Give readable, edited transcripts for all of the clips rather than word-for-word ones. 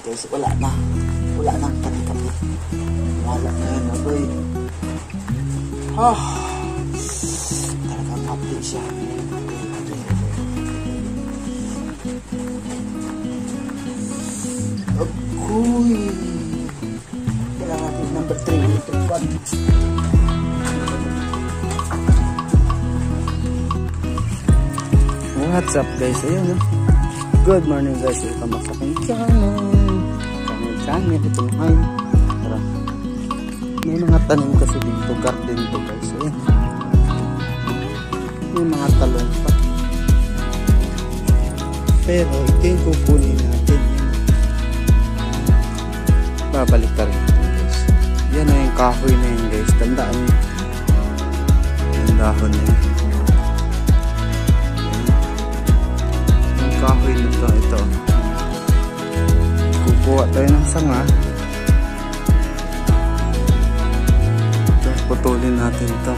guys, wala na ang kati-kati. Wala na yan, boy. Talagang happy siya. Agoy. Kailangan natin number 3. What's up guys? Ayun, good morning guys. Welcome back sa aking channel. Ito ngayon. Tara. May mga tanim kasi dito. Garden to guys. Ayun. May mga talong pa. Pero ito yung kukunin natin. Babalik ka rin guys. Yan na yung kahoy na yun guys. Tandaan nyo. Yung dahon na yun. Kahoy nito, ito. Kukuha tayo ng sanga. Ito, putulin natin ito.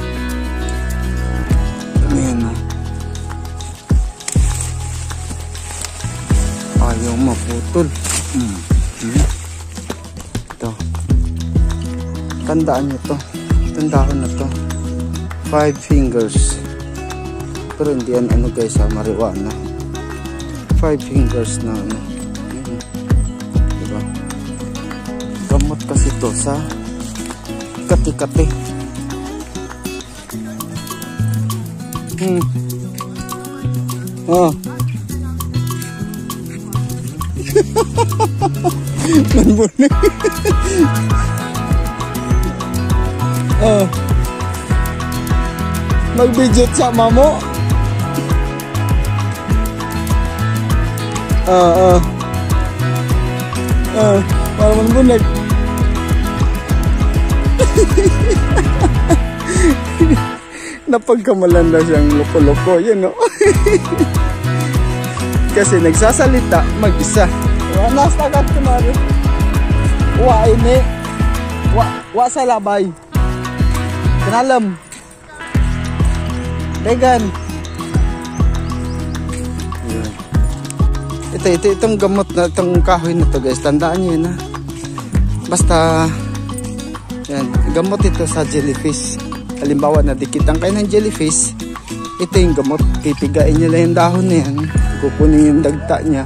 Ayan na. Ayaw maputol. Ito. Tandaan nyo ito. Itong dahon na ito. 5 fingers. Pero hindi yan ano guys ha, marijuana. 5 fingers na ano. Diba? Gamot kasi to sa kati-kati. Manbunig. Mag-budget sa mamo. Para manbunig. Napagkamalan na siyang loko-loko, yun no? Kasi nagsasalita mag-isa. Nastagat ko na rin. Ini. Wa sa labay. Kanalam. Degan. Itong gamot na itong kahoy na to guys, tandaan nyo yun ha. Basta yan, gamot ito sa jellyfish. Halimbawa na dikitan kayo ng jellyfish, ito yung gamot. Pipigain nyo lang yung dahon na yan, kukunin yung dagta nya,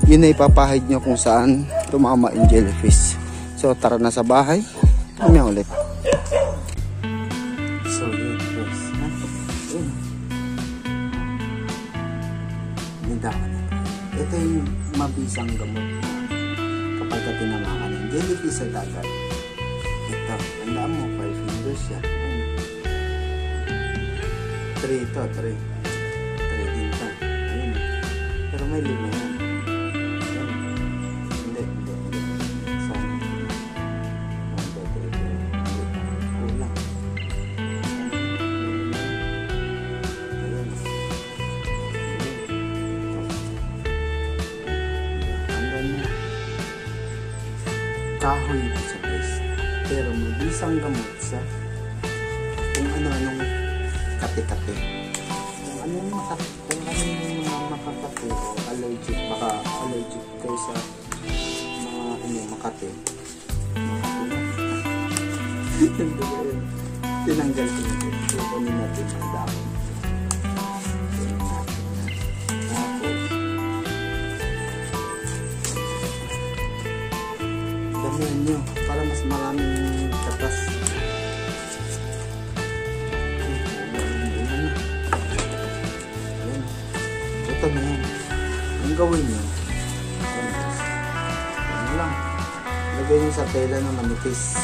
yun na ipapahid nyo kung saan tumama yung jellyfish. So tara na sa bahay, kami ulit. So yun guys, yung dahon. Ito yung mabisang gamot kapag ka tinamakan ng jellyfish sa dagat. Ito, tandaan mo, 5 fingers yan. 3 ito, 3 din ito. Ayun. Pero may 5 yan. Hindi. Sana. 1, 2, 3, 4. Kulang. Kahoy ito sa guys, pero mabisang gamot sa kung ano-anong kati-kati. Kung ano yung mga makakati o allergic, baka allergic kayo sa mga makati. Tinanggal ko nito. Kukunin natin ang dahon. Damihan nyo para mas maraming katas. Ito na yan. Ang gawin nyo, ano lang, lagay nyo sa tela na manipis.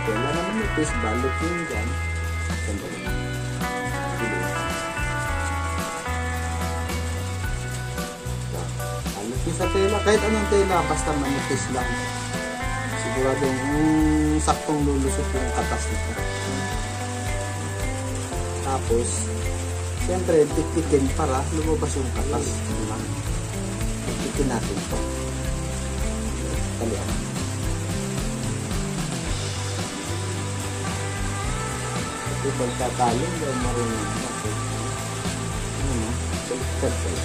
Tela na manipis, balot nyo dyan. Sandali. Balot nyo sa tela, kahit anong tela, basta manipis lang. Siguradong saktong lulusot yung katas nito. Tapos siyempre tiktikin para lumabas yung katas. Tiktikin natin ito. Talian. Ito pagkataling daw marunong natin. Baliktad kayo.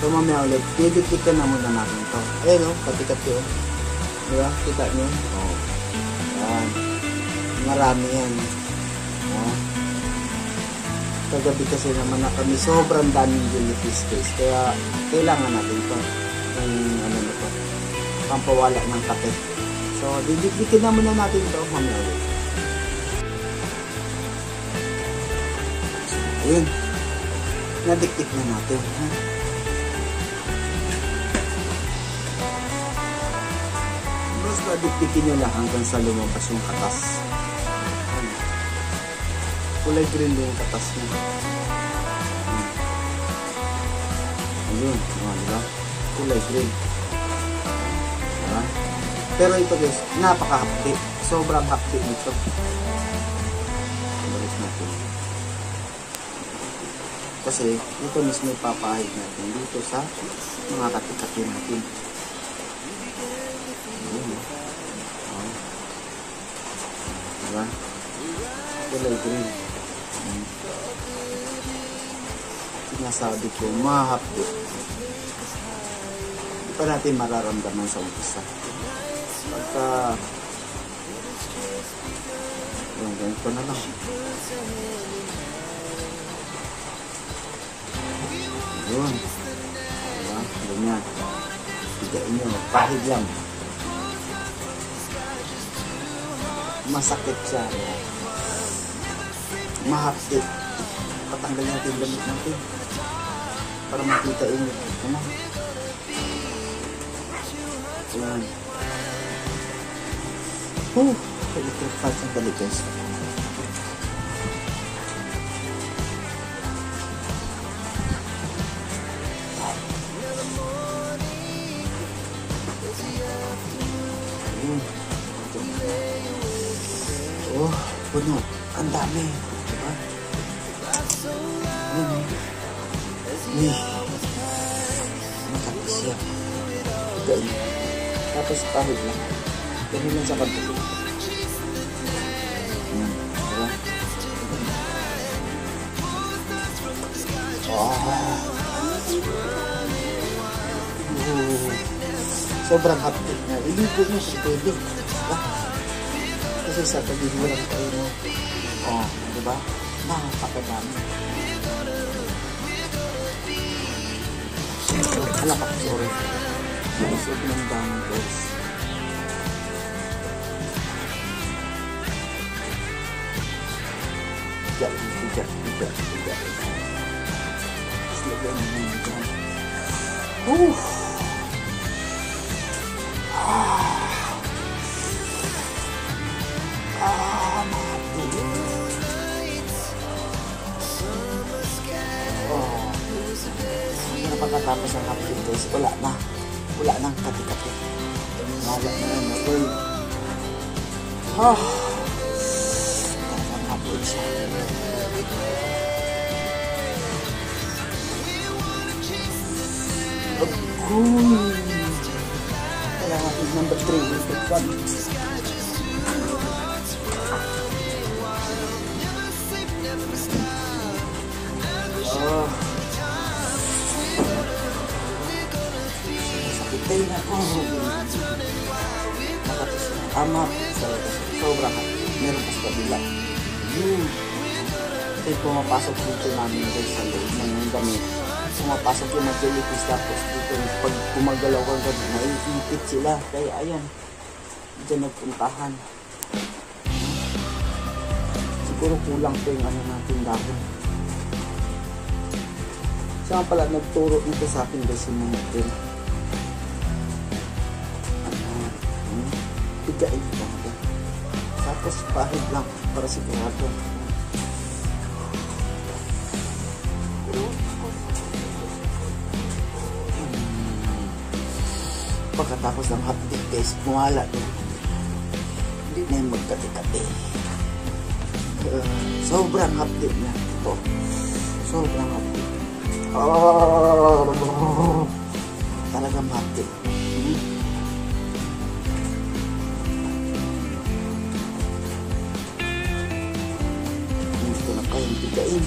So mamaya ulit, didikit na muna natin ito. Ayun o, pati-kati o. Diba? Kita nyo? Oo. Yan. Marami yan. Kagabi kasi naman na kami sobrang daming jellyfish guys. Kaya kailangan natin ito. Yung ano na ito. Pampawala ng kape. So didikitin na muna natin ito. Mamaya ulit. Ayun. Nadiktik na natin. Ha? Basta diktikin nyo lang hanggang sa lumabas yung katas. Kulay green din yung katas niya. Ayun. Diba? Kulay green. Diba? Pero ito guys, napaka-hapdi. Sobrang hapdi nito. Balis natin. Kasi ito mismo ipapahid natin dito sa mga kati-kati natin. Diba? Kulay green. Sinasabi ko, mahapdi. Hindi pa natin mararamdaman sa umpisa. Pagka ganito na lang. Yun. Diba? Ganyan. Higain nyo. Pahid lang. Masakit siya. Mahapdi. Patanggal natin yung damit natin. Para makita yung ano. Yan. Electric fan sa balik guys. Puno. Ang dami. Diba? Matapos siya. Ganyan. Tapos pahid lang. Ganyan lang sa kanto. Diba? Sobrang hapdi na. Iligod mo sa tubig. Diba? Kasi sa paghihiram kayo mo. Diba? Nakakadami. Alapak, sorry. Sobrang dami guys. Tiga. Lagyan mo naman dyan. Pagkatapos ng hapdi guys, wala nang kati-kati. Wala na yun, okay. Talagang hapdi siya. Kailangan number 3 electric fan. Sakitay na ako. Nakatis na amat. Sobrang meron pa sa kabila. Ito yung pumapasok dito namin guys sa loob ng damit. Pumapasok yung mga jellyfish, tapos dito pag gumagalaw ka gabi, naiipit sila. Kaya ayan, dyan nagpuntahan. Siguro kulang po yung ano natin dahil. Siya nga pala nagturo nito sa akin guys yung mga hotel. Tigain ito. Tapos pahid lang para sigurado. Pagkatapos ng hapdi guys, mawala din. Hindi na yung magkati-kati. Sobrang hapdi na ito. Sobrang hapdi. Talagang hapdi. Gusto na kayong tigain.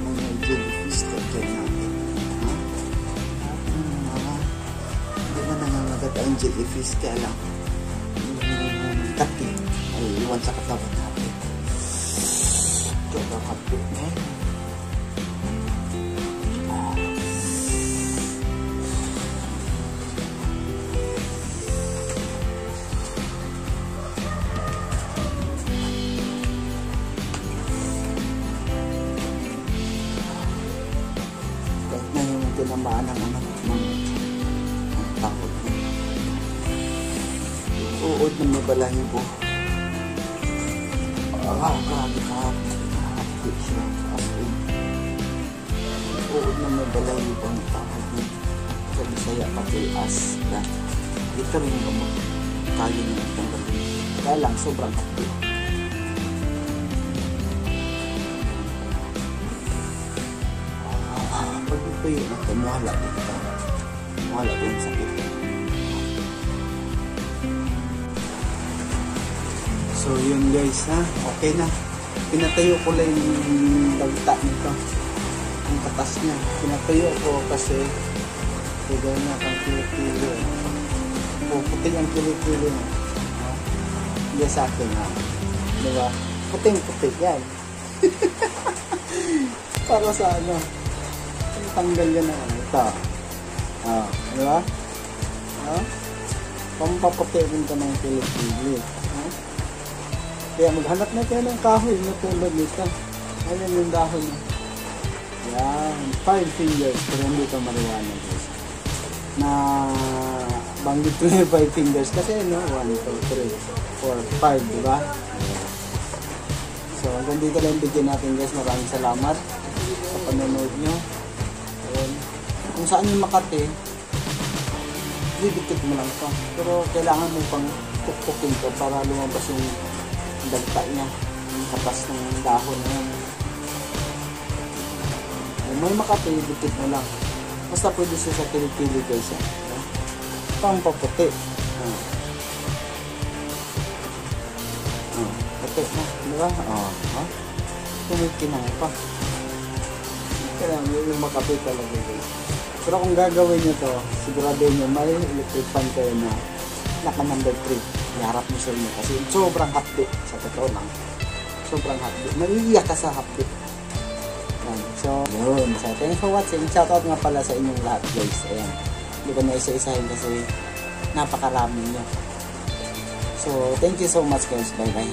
Mga jellyfish to dyan natin. Hindi na nangangagat ang jellyfish, kaya lang kati ay iwan sa katawan natin. Ito ang hapit na yun. Tinamaan ng takot niya. Uod na mabalahibo. Grabe ka. Hapit siya. Uod na mabalahibo ang takot niya. Sa Bisaya patilas na ito rin yung kaya niya itong galing. Kaya lang sobrang hapit. Pag-ituyo na ito, muhala dito. Muhala ito yung sakit. So yun guys ha, okay na. Pinatayo ko lang yung dagta nito. Ang katas niya. Pinatayo ko kasi gagawin na kang kilo-kilo. Puti ang kilo-kilo. Hindi sa akin ha. Diba? Puting-puti yan. Para sa ano. Tanggal yan na ito. Diba? Pampaputi rin ka ng kilig-kilig. Kaya maghanap na tayo ng kahoy na tulad nito. Ayan yung dahon na. Yan. 5 fingers. Pero hindi ito mariwana guys. Na banggit ko na 5 fingers. Kasi no, 1, 2, 3, 4, 5. Diba? So hanggang dito lang bigyan natin guys. Maraming salamat sa panonood nyo. Kung saan yung Makati, didikit mo lang ito. Pero kailangan mo pang tuktukin ito para lumabas yung dagta niya, yung katas ng dahon na yan. Kung may Makati, dikit mo lang. Basta pwede siya sa kilig-kilig guys. Pang paputi. Puti na, di ba? Kumikinang pa. Kailangan yung Makati talaga guys. Pero kung gagawin nyo to, siguraduhin nyo may electric fan kayo na naka number 3. Iharap nyo sa inyo kasi sobrang hapdi. Sa totoo lang. Sobrang hapdi. Maiiyak ka sa hapdi. So, yun. So, thanks for watching. Shoutout nga pala sa inyong lahat guys. Ayan. Hindi ko na isa-isahin kasi napakarami nyo. So, thank you so much guys. Bye bye.